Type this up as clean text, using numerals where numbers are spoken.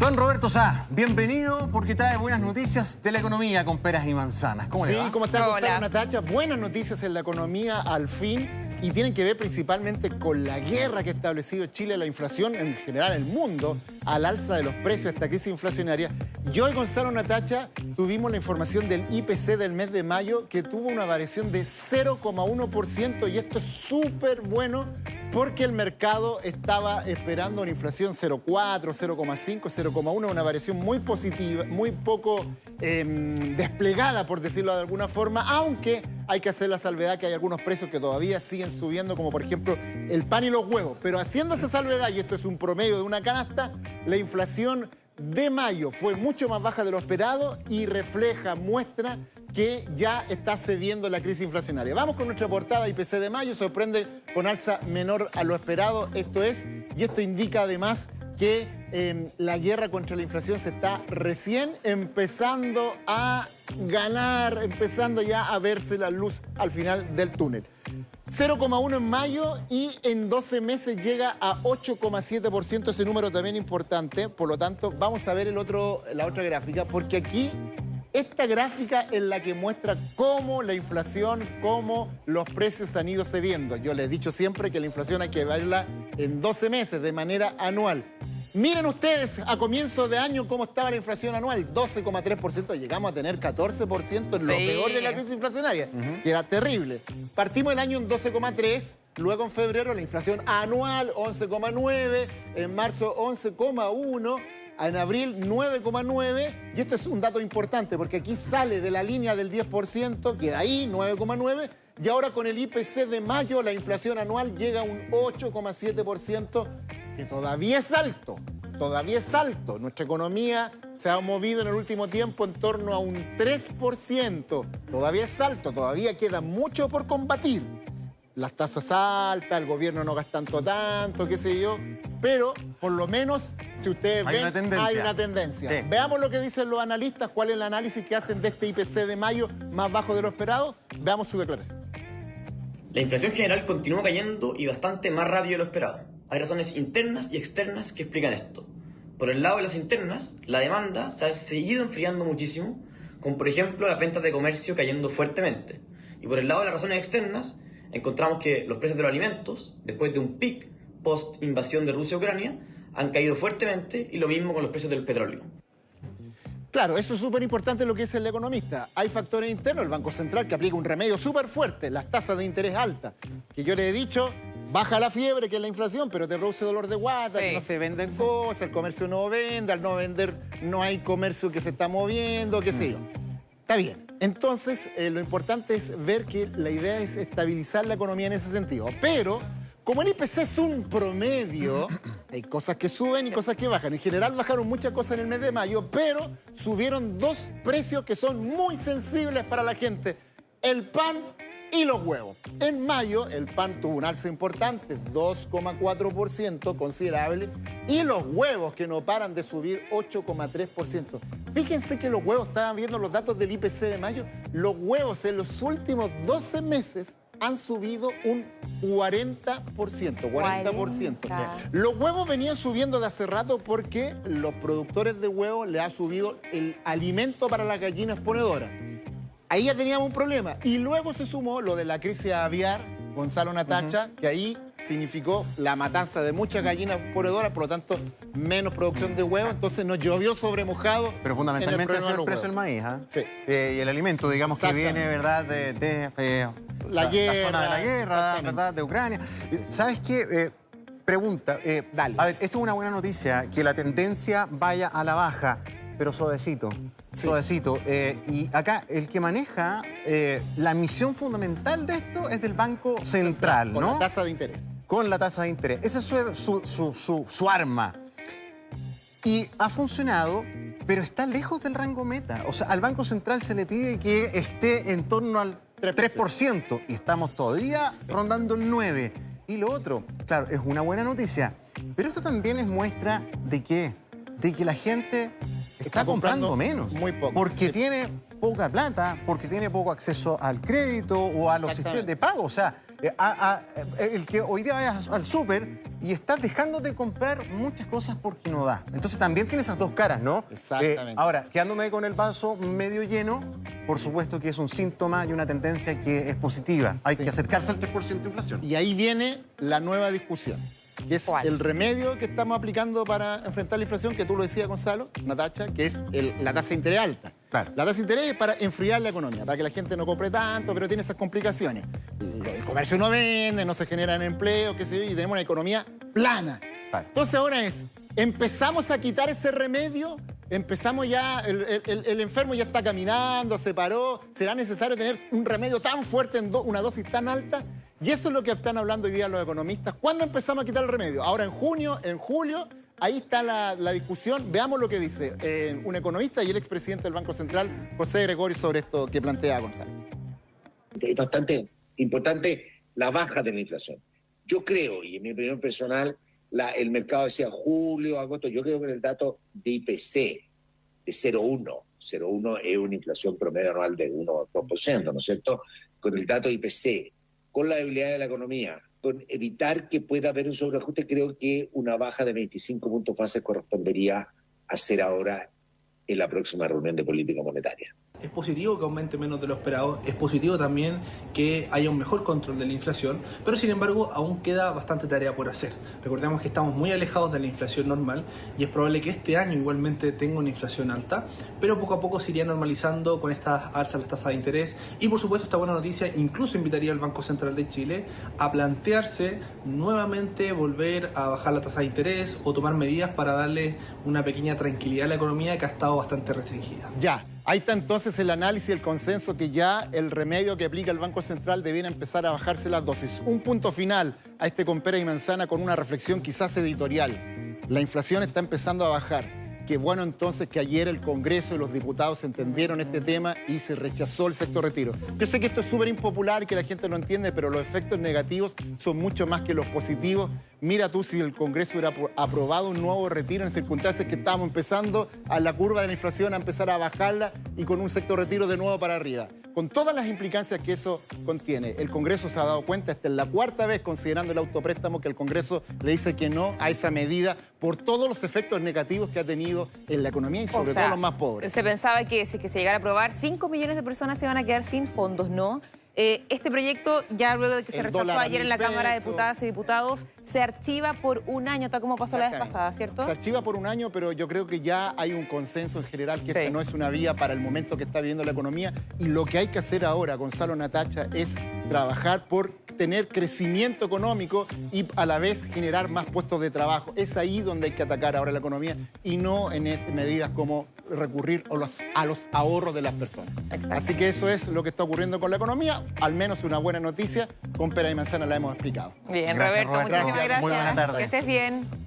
Don Roberto Sá, bienvenido porque trae buenas noticias de la economía con peras y manzanas. ¿Cómo le va? Sí, ¿cómo está Hola. Gonzalo Natacha? Buenas noticias en la economía al fin y tienen que ver principalmente con la guerra que ha establecido Chile, la inflación en general en el mundo, al alza de los precios, esta crisis inflacionaria. Y hoy, Gonzalo Natacha, tuvimos la información del IPC del mes de mayo que tuvo una variación de 0,1% y esto es súper bueno porque el mercado estaba esperando una inflación 0,4, 0,5, 0,1, una variación muy positiva, muy poco desplegada, por decirlo de alguna forma, aunque hay que hacer la salvedad que hay algunos precios que todavía siguen subiendo, como por ejemplo el pan y los huevos. Pero haciendo esa salvedad, y esto es un promedio de una canasta, la inflación de mayo fue mucho más baja de lo esperado y refleja, muestra que ya está cediendo la crisis inflacionaria. Vamos con nuestra portada IPC de mayo, sorprende con alza menor a lo esperado, y esto indica además que la guerra contra la inflación se está recién empezando a ganar, empezando ya a verse la luz al final del túnel. 0,1 en mayo y en 12 meses llega a 8,7%, ese número también importante. Por lo tanto, vamos a ver la otra gráfica, porque aquí esta gráfica es la que muestra cómo la inflación, cómo los precios han ido cediendo. Yo les he dicho siempre que la inflación hay que verla en 12 meses, de manera anual. Miren ustedes, a comienzo de año, cómo estaba la inflación anual, 12,3%, llegamos a tener 14% en lo peor de la crisis inflacionaria, que era terrible. Partimos el año en 12,3%, luego en febrero la inflación anual, 11,9%, en marzo 11,1%, en abril 9,9%, y esto es un dato importante, porque aquí sale de la línea del 10%, queda ahí, 9,9%, y ahora con el IPC de mayo la inflación anual llega a un 8,7%, que todavía es alto, todavía es alto. Nuestra economía se ha movido en el último tiempo en torno a un 3%, todavía es alto, todavía queda mucho por combatir. Las tasas altas, el gobierno no gasta tanto, qué sé yo, pero por lo menos, si ustedes ven, hay una tendencia. Sí. Veamos lo que dicen los analistas, cuál es el análisis que hacen de este IPC de mayo más bajo de lo esperado. Veamos su declaración. La inflación general continúa cayendo y bastante más rápido de lo esperado. Hay razones internas y externas que explican esto. Por el lado de las internas, la demanda se ha seguido enfriando muchísimo, con por ejemplo las ventas de comercio cayendo fuertemente. Y por el lado de las razones externas, encontramos que los precios de los alimentos, después de un pic post-invasión de Rusia a Ucrania, han caído fuertemente, y lo mismo con los precios del petróleo. Claro, eso es súper importante lo que dice el economista. Hay factores internos, el Banco Central que aplica un remedio súper fuerte, las tasas de interés altas, que yo le he dicho, baja la fiebre, que es la inflación, pero te produce dolor de guata, Sí. que no se venden cosas, el comercio no vende, al no vender no hay comercio que se está moviendo, qué sé yo. Está bien. Entonces, lo importante es ver que la idea es estabilizar la economía en ese sentido. Pero, como el IPC es un promedio, hay cosas que suben y cosas que bajan. En general bajaron muchas cosas en el mes de mayo, pero subieron dos precios que son muy sensibles para la gente: el pan y los huevos. En mayo el pan tuvo un alza importante, 2,4%, considerable, y los huevos, que no paran de subir, 8,3%. Fíjense que los huevos, estaban viendo los datos del IPC de mayo, los huevos en los últimos 12 meses han subido un 40%. 40%. Los huevos venían subiendo de hace rato porque los productores de huevos le ha subido el alimento para las gallinas ponedoras. Ahí ya teníamos un problema. Y luego se sumó lo de la crisis aviar, Gonzalo Natacha, que ahí significó la matanza de muchas gallinas ponedoras, por lo tanto, menos producción de huevos. Entonces nos llovió sobre mojado. Pero fundamentalmente en es el precio del maíz, ¿ah? Sí. Y el alimento, digamos, que viene, ¿verdad?, de La guerra, zona de la guerra, ¿verdad?, de Ucrania. ¿Sabes qué? Pregunta. Dale. A ver, esto es una buena noticia, que la tendencia vaya a la baja, pero suavecito. Sí. Suavecito. Y acá el que maneja la misión fundamental de esto es del Banco Central, ¿no? Con la tasa de interés. Con la tasa de interés. Esa es su arma. Y ha funcionado, pero está lejos del rango meta. O sea, al Banco Central se le pide que esté en torno al 3%. Y estamos todavía rondando el 9%. Y lo otro, claro, es una buena noticia. Pero esto también es muestra de ¿qué? De que la gente está comprando menos. Muy poco. Porque Sí. tiene poca plata, porque tiene poco acceso al crédito o a los sistemas de pago. O sea, el que hoy día vayas al súper y estás dejando de comprar muchas cosas porque no da. Entonces también tiene esas dos caras, ¿no? Exactamente. Ahora, quedándome con el vaso medio lleno, por supuesto que es un síntoma y una tendencia que es positiva. Hay que acercarse al 3% de inflación. Y ahí viene la nueva discusión, que es ¿Cuál? el remedio que estamos aplicando para enfrentar la inflación, que tú lo decías, Gonzalo, Natacha, que es la tasa de interés alta. Claro. La tasa de interés es para enfriar la economía, para que la gente no compre tanto, pero tiene esas complicaciones. El comercio no vende, no se generan empleos, qué sé yo, y tenemos una economía plana. Claro. Entonces ahora empezamos a quitar ese remedio, empezamos ya, el enfermo ya está caminando, se paró, será necesario tener un remedio tan fuerte, una dosis tan alta, y eso es lo que están hablando hoy día los economistas. ¿Cuándo empezamos a quitar el remedio? Ahora en junio, en julio, ahí está la discusión. Veamos lo que dice un economista y el expresidente del Banco Central, José Gregorio, sobre esto que plantea Gonzalo. Es bastante importante la baja de la inflación. Yo creo, y en mi opinión personal, el mercado decía julio, agosto, yo creo que en el dato de IPC de 0,1 es una inflación promedio anual de 1 o 2%, ¿no es cierto? Con el dato de IPC, con la debilidad de la economía, con evitar que pueda haber un sobreajuste, creo que una baja de 25 puntos base correspondería hacer ahora en la próxima reunión de política monetaria. Es positivo que aumente menos de lo esperado, es positivo también que haya un mejor control de la inflación, pero sin embargo aún queda bastante tarea por hacer. Recordemos que estamos muy alejados de la inflación normal y es probable que este año igualmente tenga una inflación alta, pero poco a poco se iría normalizando con estas alzas las tasas de interés y por supuesto esta buena noticia incluso invitaría al Banco Central de Chile a plantearse nuevamente volver a bajar la tasa de interés o tomar medidas para darle una pequeña tranquilidad a la economía que ha estado bastante restringida. Ya, ahí está entonces el análisis, el consenso que ya el remedio que aplica el Banco Central debiera empezar a bajarse las dosis. Un punto final a este con pera y manzana con una reflexión quizás editorial. La inflación está empezando a bajar. Qué bueno entonces que ayer el Congreso y los diputados entendieron este tema y se rechazó el sexto retiro. Yo sé que esto es súper impopular y que la gente lo entiende, pero los efectos negativos son mucho más que los positivos. Mira tú si el Congreso hubiera aprobado un nuevo retiro en circunstancias que estábamos empezando a la curva de la inflación a empezar a bajarla y con un sexto retiro de nuevo para arriba. Con todas las implicancias que eso contiene, el Congreso se ha dado cuenta, esta es la cuarta vez considerando el autopréstamo que el Congreso le dice que no a esa medida por todos los efectos negativos que ha tenido en la economía y sobre todo los más pobres. Se pensaba que si se llegara a aprobar, 5 millones de personas se iban a quedar sin fondos, ¿no? Este proyecto, ya luego de que se rechazó ayer en la Cámara de Diputadas y Diputados, se archiva por un año, tal como pasó la vez pasada, ¿cierto? Se archiva por un año, pero yo creo que ya hay un consenso en general que esta no es una vía para el momento que está viviendo la economía. Y lo que hay que hacer ahora, Gonzalo, Natacha, es trabajar por tener crecimiento económico y a la vez generar más puestos de trabajo. Es ahí donde hay que atacar ahora la economía y no en medidas como recurrir a los ahorros de las personas. Exacto. Así que eso es lo que está ocurriendo con la economía. Al menos una buena noticia. Con pera y manzana la hemos explicado. Bien, Gracias, Roberto, muchísimas gracias. Muy buena tarde. Que estés bien.